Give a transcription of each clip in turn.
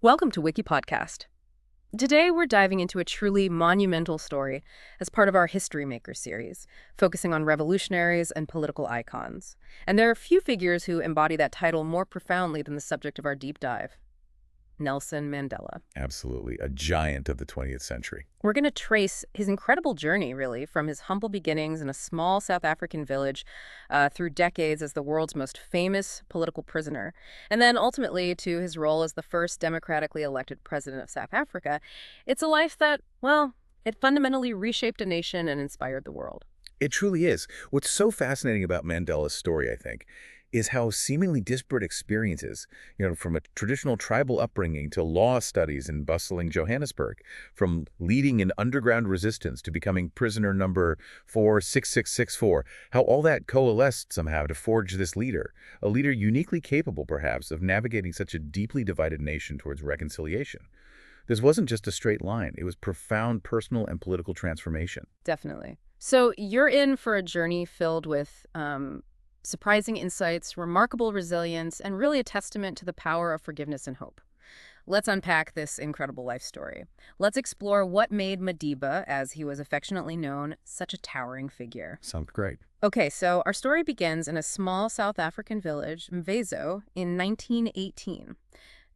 Welcome to WikiPodcast. Today we're diving into a truly monumental story as part of our History Maker series, focusing on revolutionaries and political icons. And there are few figures who embody that title more profoundly than the subject of our deep dive, Nelson Mandela. Absolutely. A giant of the 20th century. We're going to trace his incredible journey, really, from his humble beginnings in a small South African village through decades as the world's most famous political prisoner, and then ultimately to his role as the first democratically elected president of South Africa. It's a life that, well, it fundamentally reshaped a nation and inspired the world. It truly is. What's so fascinating about Mandela's story, I think, is how seemingly disparate experiences, from a traditional tribal upbringing to law studies in bustling Johannesburg, from leading an underground resistance to becoming prisoner number 46664, how all that coalesced somehow to forge this leader, a leader uniquely capable, perhaps, of navigating such a deeply divided nation towards reconciliation. This wasn't just a straight line. It was profound personal and political transformation. Definitely. So you're in for a journey filled with surprising insights, remarkable resilience, and really a testament to the power of forgiveness and hope. Let's unpack this incredible life story. Let's explore what made Madiba, as he was affectionately known, such a towering figure. Sounds great. Okay, so our story begins in a small South African village, Mvezo, in 1918.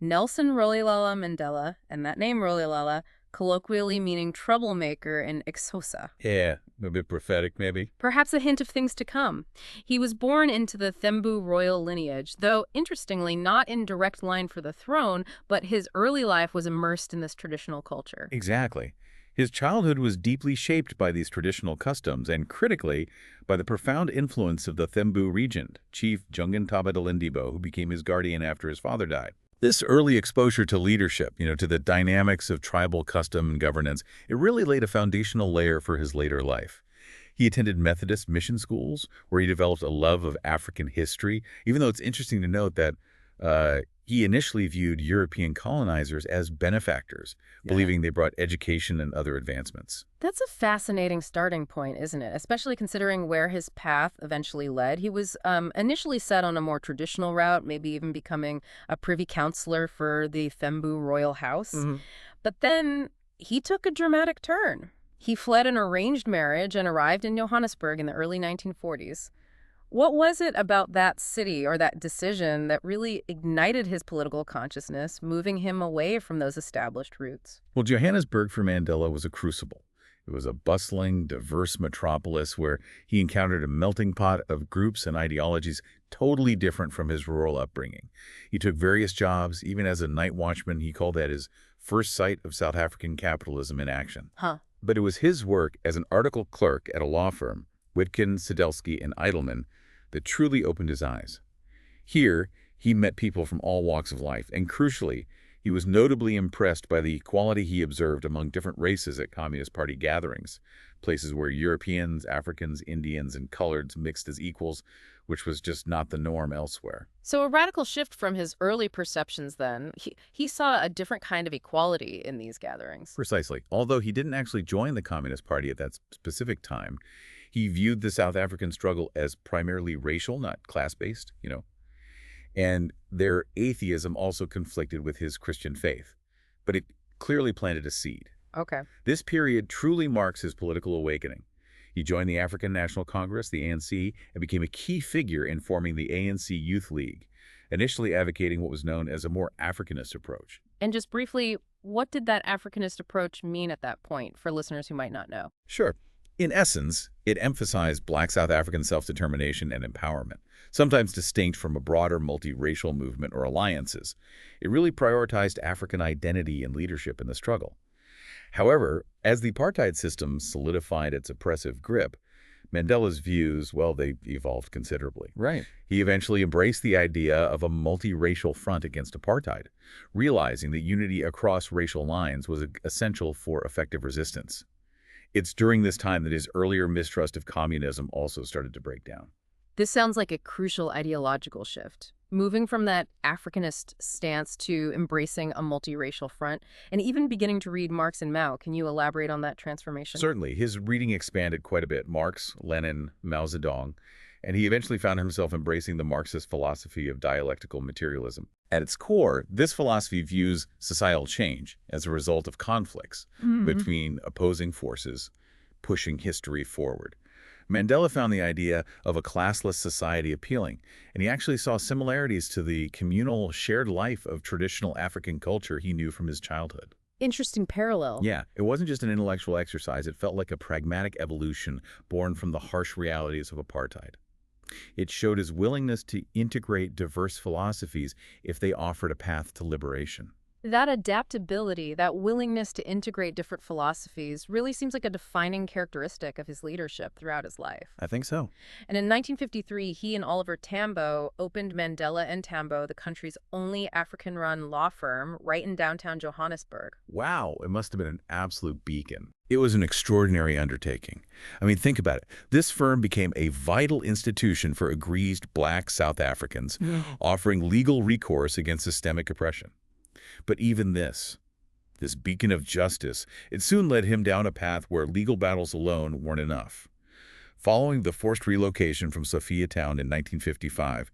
Nelson Rolihlahla Mandela, and that name Rolihlahla, colloquially meaning troublemaker in Xhosa. Yeah, a bit prophetic, maybe. Perhaps a hint of things to come. He was born into the Thembu royal lineage, though, interestingly, not in direct line for the throne, but his early life was immersed in this traditional culture. Exactly. His childhood was deeply shaped by these traditional customs and, critically, by the profound influence of the Thembu regent, Chief Jungantaba Dalindibo, who became his guardian after his father died. This early exposure to leadership, to the dynamics of tribal custom and governance, it really laid a foundational layer for his later life. He attended Methodist mission schools, where he developed a love of African history, even though it's interesting to note that he initially viewed European colonizers as benefactors, believing they brought education and other advancements. That's a fascinating starting point, isn't it? Especially considering where his path eventually led. He was initially set on a more traditional route, maybe even becoming a privy councillor for the Thembu royal house. But then he took a dramatic turn. He fled an arranged marriage and arrived in Johannesburg in the early 1940s. What was it about that city or that decision that really ignited his political consciousness, moving him away from those established roots? Well, Johannesburg for Mandela was a crucible. It was a bustling, diverse metropolis where he encountered a melting pot of groups and ideologies totally different from his rural upbringing. He took various jobs, even as a night watchman. He called that his first sight of South African capitalism in action. But it was his work as an article clerk at a law firm, Witkin, Sadelsky, and Eidelman, that truly opened his eyes. Here, he met people from all walks of life, and crucially, he was notably impressed by the equality he observed among different races at Communist Party gatherings, places where Europeans, Africans, Indians, and coloreds mixed as equals, which was just not the norm elsewhere. So a radical shift from his early perceptions then. He saw a different kind of equality in these gatherings. Precisely. Although he didn't actually join the Communist Party at that specific time, he viewed the South African struggle as primarily racial, not class-based, And their atheism also conflicted with his Christian faith. But it clearly planted a seed. Okay. This period truly marks his political awakening. He joined the African National Congress, the ANC, and became a key figure in forming the ANC Youth League, initially advocating what was known as a more Africanist approach. And just briefly, what did that Africanist approach mean at that point for listeners who might not know? Sure. In essence, it emphasized Black South African self-determination and empowerment, sometimes distinct from a broader multiracial movement or alliances. It really prioritized African identity and leadership in the struggle. However, as the apartheid system solidified its oppressive grip, Mandela's views, well, they evolved considerably. Right. He eventually embraced the idea of a multiracial front against apartheid, realizing that unity across racial lines was essential for effective resistance. It's during this time that his earlier mistrust of communism also started to break down. This sounds like a crucial ideological shift, moving from that Africanist stance to embracing a multiracial front and even beginning to read Marx and Mao. Can you elaborate on that transformation? Certainly. His reading expanded quite a bit. Marx, Lenin, Mao Zedong, and he eventually found himself embracing the Marxist philosophy of dialectical materialism. At its core, this philosophy views societal change as a result of conflicts Mm. between opposing forces, pushing history forward. Mandela found the idea of a classless society appealing, and he actually saw similarities to the communal shared life of traditional African culture he knew from his childhood. Interesting parallel. Yeah, it wasn't just an intellectual exercise, it felt like a pragmatic evolution born from the harsh realities of apartheid. It showed his willingness to integrate diverse philosophies if they offered a path to liberation. That adaptability, that willingness to integrate different philosophies really seems like a defining characteristic of his leadership throughout his life. I think so. And in 1953, he and Oliver Tambo opened Mandela and Tambo, the country's only African-run law firm, right in downtown Johannesburg. Wow, it must have been an absolute beacon. It was an extraordinary undertaking. I mean, think about it. This firm became a vital institution for aggrieved black South Africans, offering legal recourse against systemic oppression. But even this beacon of justice, it soon led him down a path where legal battles alone weren't enough. Following the forced relocation from Sophiatown in 1955,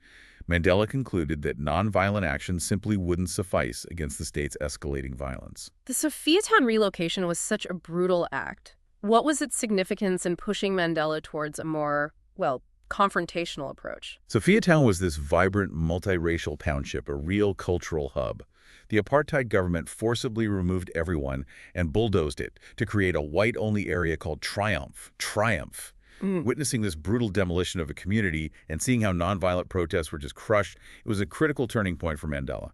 Mandela concluded that nonviolent action simply wouldn't suffice against the state's escalating violence. The Sophiatown relocation was such a brutal act. What was its significance in pushing Mandela towards a more, well, confrontational approach? Sophiatown was this vibrant, multiracial township, a real cultural hub. The apartheid government forcibly removed everyone and bulldozed it to create a white-only area called Triumph. Witnessing this brutal demolition of a community and seeing how nonviolent protests were just crushed, it was a critical turning point for Mandela.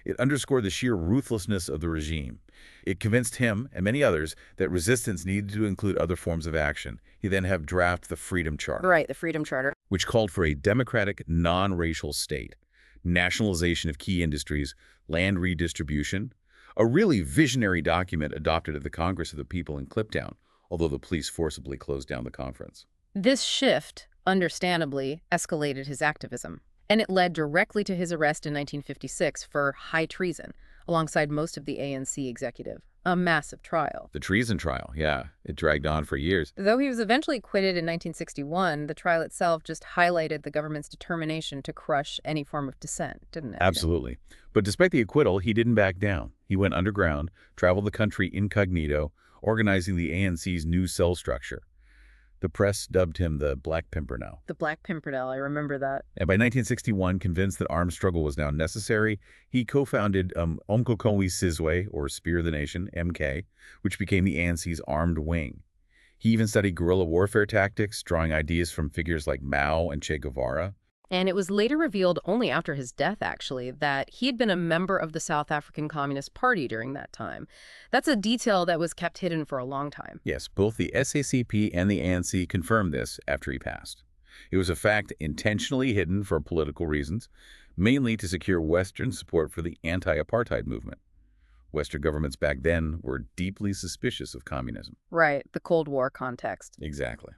It underscored the sheer ruthlessness of the regime. It convinced him and many others that resistance needed to include other forms of action. He then helped draft the Freedom Charter, Right, the Freedom Charter. which called for a democratic, non-racial state, nationalization of key industries, land redistribution, a really visionary document adopted at the Congress of the People in Cliptown, although the police forcibly closed down the conference. This shift, understandably, escalated his activism, and it led directly to his arrest in 1956 for high treason, alongside most of the ANC executive. A massive trial. The treason trial, yeah, it dragged on for years. Though he was eventually acquitted in 1961, the trial itself just highlighted the government's determination to crush any form of dissent, didn't it? Absolutely. But despite the acquittal, he didn't back down. He went underground, traveled the country incognito, organizing the ANC's new cell structure. The press dubbed him the Black Pimpernel. The Black Pimpernel, I remember that. And by 1961, convinced that armed struggle was now necessary, he co-founded Umkhonto Sizwe, or Spear of the Nation, MK, which became the ANC's armed wing. He even studied guerrilla warfare tactics, drawing ideas from figures like Mao and Che Guevara. And it was later revealed only after his death, actually, that he had been a member of the South African Communist Party during that time. That's a detail that was kept hidden for a long time. Yes, both the SACP and the ANC confirmed this after he passed. It was a fact intentionally hidden for political reasons, mainly to secure Western support for the anti-apartheid movement. Western governments back then were deeply suspicious of communism. Right, the Cold War context. Exactly.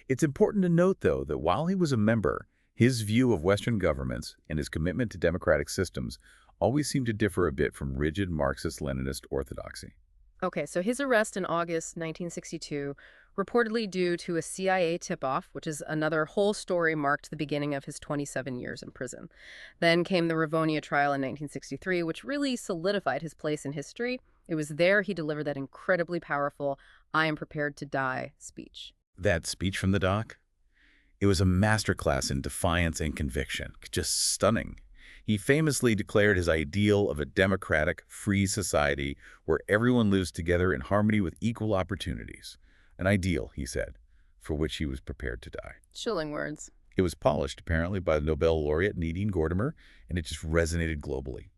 It's important to note, though, that while he was a member, his view of Western governments and his commitment to democratic systems always seemed to differ a bit from rigid Marxist-Leninist orthodoxy. Okay, so his arrest in August 1962, reportedly due to a CIA tip-off, which is another whole story, marked the beginning of his 27 years in prison. Then came the Rivonia trial in 1963, which really solidified his place in history. It was there he delivered that incredibly powerful, "I am prepared to die" speech. That speech from the doc? It was a masterclass in defiance and conviction, just stunning. He famously declared his ideal of a democratic, free society where everyone lives together in harmony with equal opportunities. An ideal, he said, for which he was prepared to die. Chilling words. It was polished, apparently, by the Nobel laureate Nadine Gordimer, and it just resonated globally.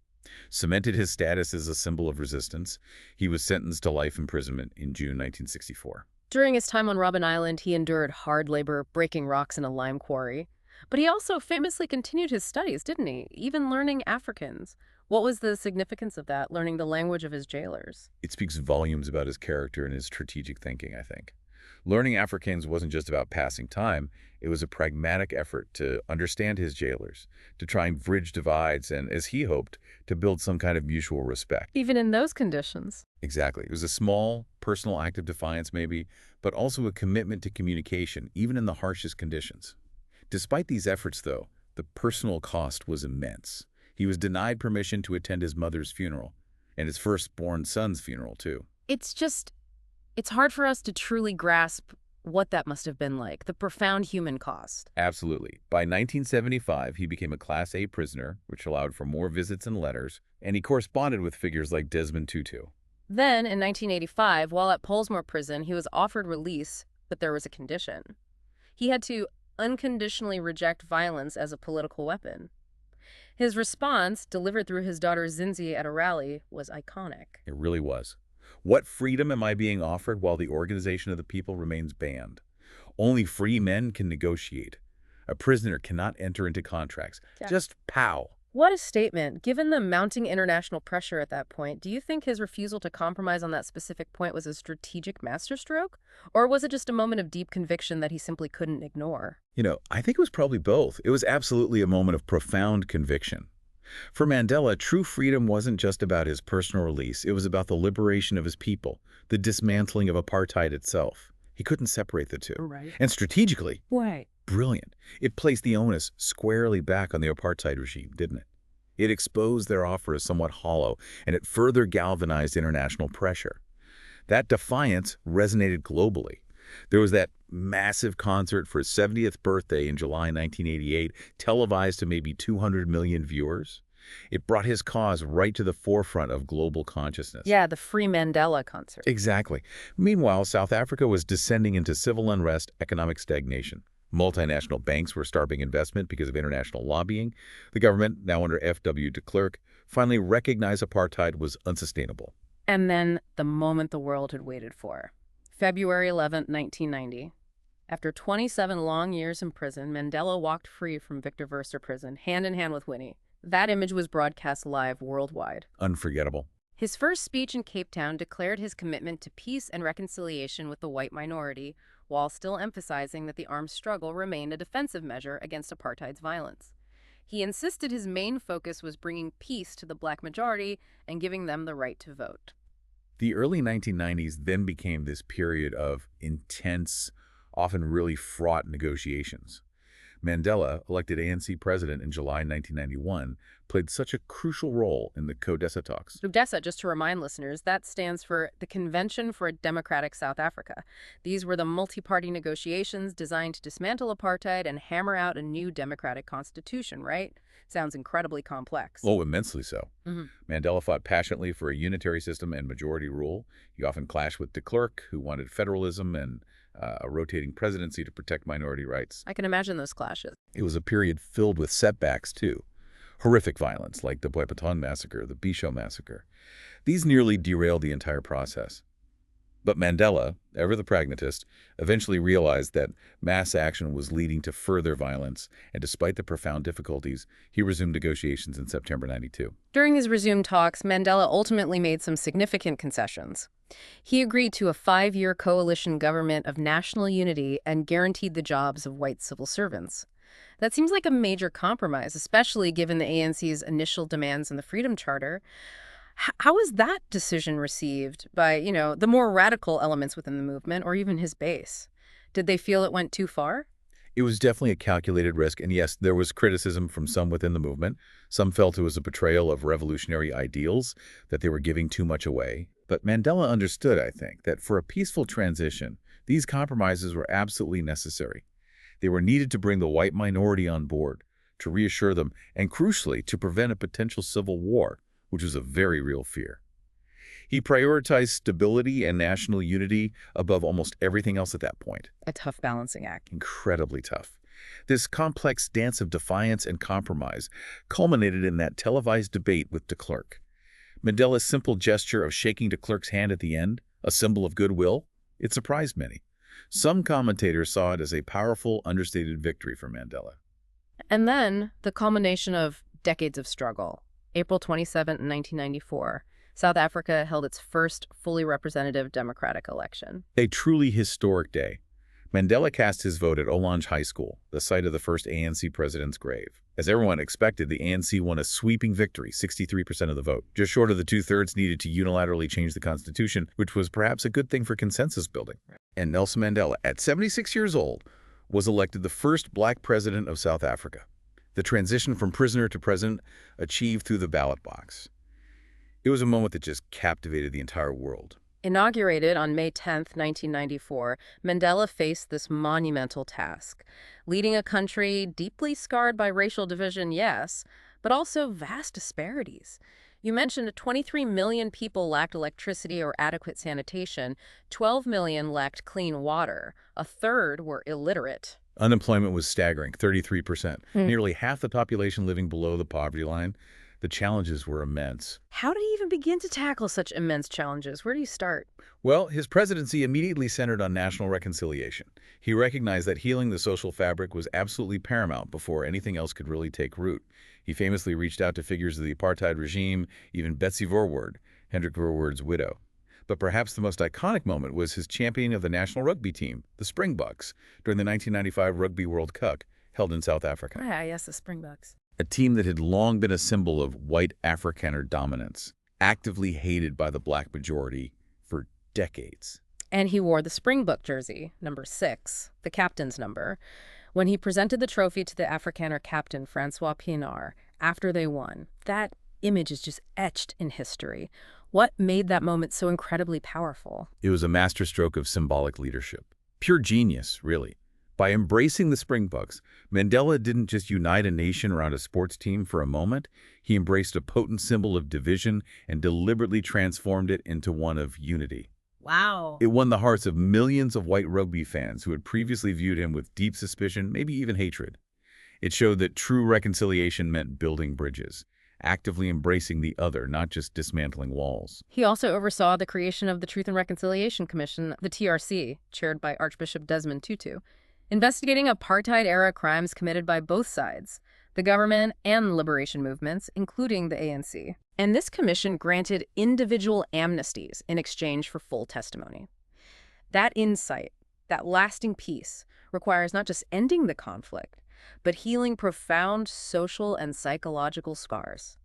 Cemented his status as a symbol of resistance. He was sentenced to life imprisonment in June 1964. During his time on Robben Island, he endured hard labor, breaking rocks in a lime quarry. But he also famously continued his studies, didn't he? Even learning Afrikaans. What was the significance of that, learning the language of his jailers? It speaks volumes about his character and his strategic thinking, I think. Learning Afrikaans wasn't just about passing time. It was a pragmatic effort to understand his jailers, to try and bridge divides, and, as he hoped, to build some kind of mutual respect. Even in those conditions. Exactly. It was a small, personal act of defiance, maybe, but also a commitment to communication, even in the harshest conditions. Despite these efforts, though, the personal cost was immense. He was denied permission to attend his mother's funeral, and his firstborn son's funeral, too. It's just, it's hard for us to truly grasp what that must have been like, the profound human cost. Absolutely. By 1975, he became a Class A prisoner, which allowed for more visits and letters, and he corresponded with figures like Desmond Tutu. Then, in 1985, while at Polesmore Prison, he was offered release, but there was a condition. He had to unconditionally reject violence as a political weapon. His response, delivered through his daughter Zinzi at a rally, was iconic. It really was. What freedom am I being offered while the organization of the people remains banned? Only free men can negotiate. A prisoner cannot enter into contracts. Yeah. Just pow. What a statement. Given the mounting international pressure at that point, do you think his refusal to compromise on that specific point was a strategic masterstroke? Or was it just a moment of deep conviction that he simply couldn't ignore? I think it was probably both. It was absolutely a moment of profound conviction. For Mandela, true freedom wasn't just about his personal release. It was about the liberation of his people, the dismantling of apartheid itself. He couldn't separate the two. Right. And strategically, Right. brilliant. It placed the onus squarely back on the apartheid regime, didn't it? It exposed their offer as somewhat hollow, and it further galvanized international pressure. That defiance resonated globally. There was that massive concert for his 70th birthday in July 1988, televised to maybe 200 million viewers. It brought his cause right to the forefront of global consciousness. Yeah, the Free Mandela concert. Exactly. Meanwhile, South Africa was descending into civil unrest, economic stagnation. Multinational banks were starving investment because of international lobbying. The government, now under F.W. de Klerk, finally recognized apartheid was unsustainable. And then the moment the world had waited for. February 11, 1990. After 27 long years in prison, Mandela walked free from Victor Verster prison, hand in hand with Winnie. That image was broadcast live worldwide. Unforgettable. His first speech in Cape Town declared his commitment to peace and reconciliation with the white minority, while still emphasizing that the armed struggle remained a defensive measure against apartheid's violence. He insisted his main focus was bringing peace to the black majority and giving them the right to vote. The early 1990s then became this period of intense, often really fraught negotiations. Mandela, elected ANC president in July 1991, played such a crucial role in the CODESA talks. CODESA, just to remind listeners, that stands for the Convention for a Democratic South Africa. These were the multi-party negotiations designed to dismantle apartheid and hammer out a new democratic constitution, right? Sounds incredibly complex. Oh, immensely so. Mandela fought passionately for a unitary system and majority rule. He often clashed with de Klerk, who wanted federalism and a rotating presidency to protect minority rights. I can imagine those clashes. It was a period filled with setbacks, too. Horrific violence, like the Boypaton massacre, the Bisho massacre. These nearly derailed the entire process. But Mandela, ever the pragmatist, eventually realized that mass action was leading to further violence, and despite the profound difficulties, he resumed negotiations in September '92. During these resumed talks, Mandela ultimately made some significant concessions. He agreed to a 5-year coalition government of national unity and guaranteed the jobs of white civil servants. That seems like a major compromise, especially given the ANC's initial demands in the Freedom Charter. How was that decision received by, the more radical elements within the movement or even his base? Did they feel it went too far? It was definitely a calculated risk, and yes, there was criticism from some within the movement. Some felt it was a betrayal of revolutionary ideals, that they were giving too much away. But Mandela understood, I think, that for a peaceful transition, these compromises were absolutely necessary. They were needed to bring the white minority on board, to reassure them, and crucially, to prevent a potential civil war, which was a very real fear. He prioritized stability and national unity above almost everything else at that point. A tough balancing act. Incredibly tough. This complex dance of defiance and compromise culminated in that televised debate with de Klerk. Mandela's simple gesture of shaking de Klerk's hand at the end, a symbol of goodwill, it surprised many. Some commentators saw it as a powerful, understated victory for Mandela. And then the culmination of decades of struggle. April 27, 1994, South Africa held its first fully representative democratic election. A truly historic day. Mandela cast his vote at Olange High School, the site of the first ANC president's grave. As everyone expected, the ANC won a sweeping victory, 63% of the vote, just short of the two-thirds needed to unilaterally change the constitution, which was perhaps a good thing for consensus building. And Nelson Mandela, at 76 years old, was elected the first black president of South Africa. The transition from prisoner to president achieved through the ballot box. It was a moment that just captivated the entire world. Inaugurated on May 10th, 1994, Mandela faced this monumental task, leading a country deeply scarred by racial division, yes, but also vast disparities. You mentioned 23 million people lacked electricity or adequate sanitation, 12 million lacked clean water, a third were illiterate. Unemployment was staggering, 33%. Nearly half the population living below the poverty line. The challenges were immense. How did he even begin to tackle such immense challenges? Where do you start? Well, his presidency immediately centered on national reconciliation. He recognized that healing the social fabric was absolutely paramount before anything else could really take root. He famously reached out to figures of the apartheid regime, even Betsy Voorwoord, Hendrik Voorwoord's widow. But perhaps the most iconic moment was his championing of the national rugby team, the Springboks, during the 1995 Rugby World Cup held in South Africa. Ah, yes, the Springboks. A team that had long been a symbol of white Afrikaner dominance, actively hated by the black majority for decades. And he wore the Springbok jersey, number 6, the captain's number, when he presented the trophy to the Afrikaner captain, Francois Pienaar, after they won. That image is just etched in history. What made that moment so incredibly powerful? It was a masterstroke of symbolic leadership. Pure genius, really. By embracing the Springboks, Mandela didn't just unite a nation around a sports team for a moment. He embraced a potent symbol of division and deliberately transformed it into one of unity. Wow. It won the hearts of millions of white rugby fans who had previously viewed him with deep suspicion, maybe even hatred. It showed that true reconciliation meant building bridges, actively embracing the other, not just dismantling walls. He also oversaw the creation of the Truth and Reconciliation Commission, the TRC, chaired by Archbishop Desmond Tutu, investigating apartheid-era crimes committed by both sides, the government and liberation movements, including the ANC. And this commission granted individual amnesties in exchange for full testimony. That insight, that lasting peace, requires not just ending the conflict, but healing profound social and psychological scars.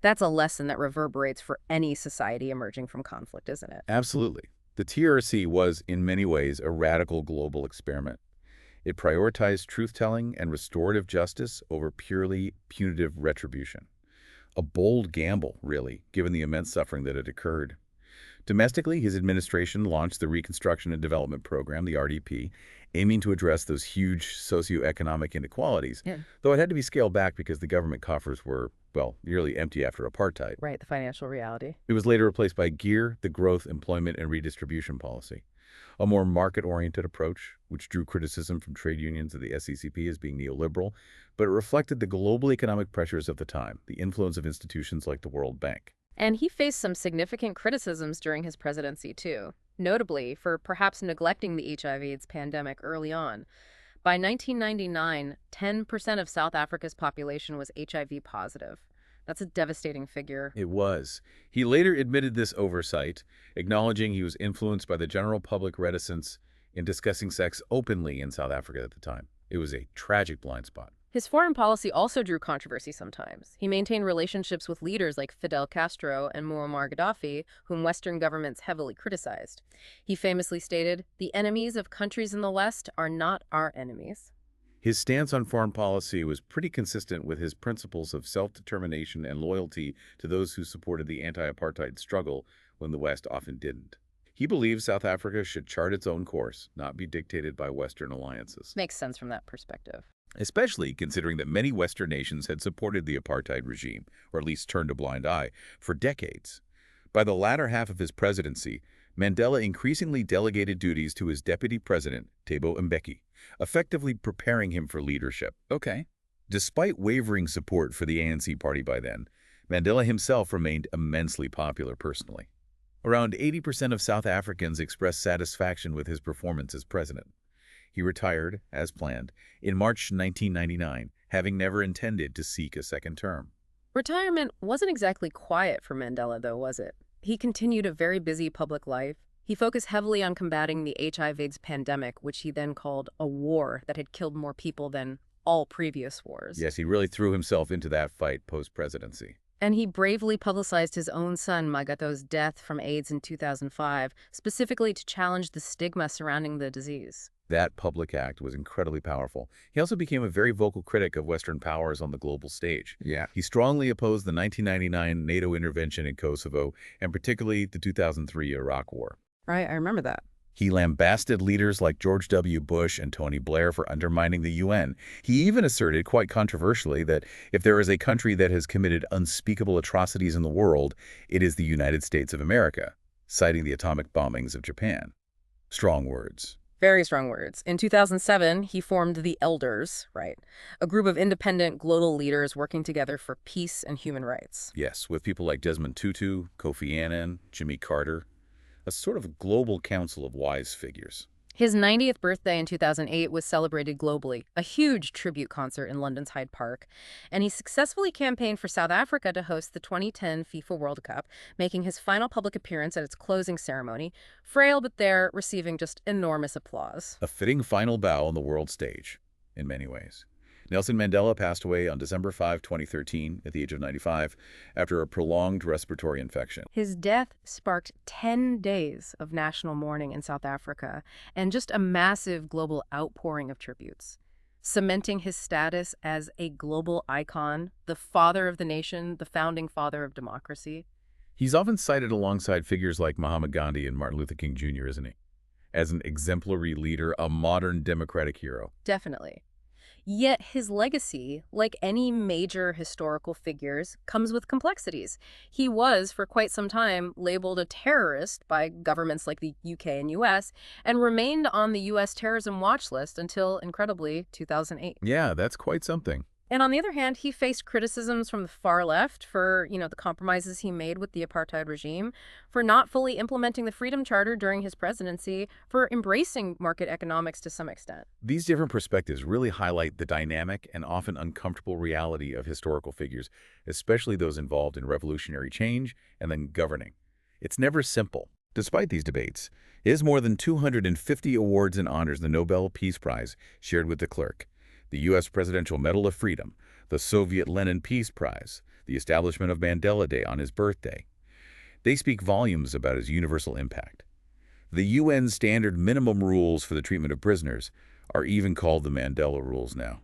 That's a lesson that reverberates for any society emerging from conflict, isn't it? Absolutely. The TRC was, in many ways, a radical global experiment. It prioritized truth-telling and restorative justice over purely punitive retribution. A bold gamble, really, given the immense suffering that had occurred. Domestically, his administration launched the Reconstruction and Development Program, the RDP, aiming to address those huge socioeconomic inequalities, though it had to be scaled back because the government coffers were, well, nearly empty after apartheid. Right, the financial reality. It was later replaced by GEAR, the Growth, Employment, and Redistribution Policy, a more market-oriented approach, which drew criticism from trade unions of the SCCP as being neoliberal, but it reflected the global economic pressures of the time, the influence of institutions like the World Bank. And he faced some significant criticisms during his presidency, too, notably for perhaps neglecting the HIV/AIDS pandemic early on. By 1999, 10% of South Africa's population was HIV positive. That's a devastating figure. It was. He later admitted this oversight, acknowledging he was influenced by the general public reticence in discussing sex openly in South Africa at the time. It was a tragic blind spot. His foreign policy also drew controversy sometimes. He maintained relationships with leaders like Fidel Castro and Muammar Gaddafi, whom Western governments heavily criticized. He famously stated, "The enemies of countries in the West are not our enemies." His stance on foreign policy was pretty consistent with his principles of self-determination and loyalty to those who supported the anti-apartheid struggle when the West often didn't. He believed South Africa should chart its own course, not be dictated by Western alliances. Makes sense from that perspective. Especially considering that many Western nations had supported the apartheid regime, or at least turned a blind eye, for decades. By the latter half of his presidency, Mandela increasingly delegated duties to his deputy president, Thabo Mbeki, effectively preparing him for leadership. Despite wavering support for the ANC party by then, Mandela himself remained immensely popular personally. Around 80% of South Africans expressed satisfaction with his performance as president. He retired, as planned, in March 1999, having never intended to seek a second term. Retirement wasn't exactly quiet for Mandela, though, was it? He continued a very busy public life. He focused heavily on combating the HIV/AIDS pandemic, which he then called a war that had killed more people than all previous wars. Yes, he really threw himself into that fight post-presidency. And he bravely publicized his own son, Magato's death from AIDS in 2005, specifically to challenge the stigma surrounding the disease. That public act was incredibly powerful. He also became a very vocal critic of Western powers on the global stage. Yeah. He strongly opposed the 1999 NATO intervention in Kosovo, and particularly the 2003 Iraq War. Right, I remember that. He lambasted leaders like George W. Bush and Tony Blair for undermining the UN. He even asserted, quite controversially, that if there is a country that has committed unspeakable atrocities in the world, it is the United States of America, citing the atomic bombings of Japan. Strong words. Very strong words. In 2007, he formed the Elders, right? A group of independent global leaders working together for peace and human rights. Yes, with people like Desmond Tutu, Kofi Annan, Jimmy Carter, a sort of global council of wise figures. His 90th birthday in 2008 was celebrated globally, a huge tribute concert in London's Hyde Park, and he successfully campaigned for South Africa to host the 2010 FIFA World Cup, making his final public appearance at its closing ceremony, frail but there, receiving just enormous applause. A fitting final bow on the world stage, in many ways. Nelson Mandela passed away on December 5, 2013, at the age of 95, after a prolonged respiratory infection. His death sparked 10 days of national mourning in South Africa and just a massive global outpouring of tributes, cementing his status as a global icon, the father of the nation, the founding father of democracy. He's often cited alongside figures like Muhammad Gandhi and Martin Luther King Jr., isn't he? As an exemplary leader, a modern democratic hero. Definitely. Yet his legacy, like any major historical figures, comes with complexities. He was, for quite some time, labeled a terrorist by governments like the UK and US, and remained on the US terrorism watch list until, incredibly, 2008. Yeah, that's quite something. And on the other hand, he faced criticisms from the far left for, the compromises he made with the apartheid regime, for not fully implementing the Freedom Charter during his presidency, for embracing market economics to some extent. These different perspectives really highlight the dynamic and often uncomfortable reality of historical figures, especially those involved in revolutionary change and then governing. It's never simple. Despite these debates, his more than 250 awards and honors, the Nobel Peace Prize shared with de Klerk, the U.S. Presidential Medal of Freedom, the Soviet Lenin Peace Prize, the establishment of Mandela Day on his birthday. They speak volumes about his universal impact. The UN standard minimum rules for the treatment of prisoners are even called the Mandela Rules now.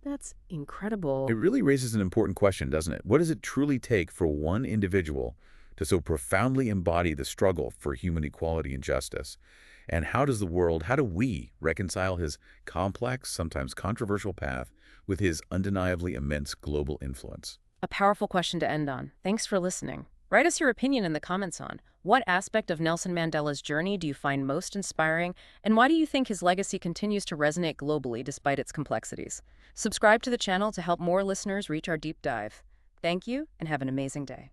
That's incredible. It really raises an important question, doesn't it? What does it truly take for one individual to so profoundly embody the struggle for human equality and justice? And how do we reconcile his complex, sometimes controversial path with his undeniably immense global influence? A powerful question to end on. Thanks for listening. Write us your opinion in the comments on what aspect of Nelson Mandela's journey do you find most inspiring, and why do you think his legacy continues to resonate globally despite its complexities? Subscribe to the channel to help more listeners reach our deep dive. Thank you, and have an amazing day.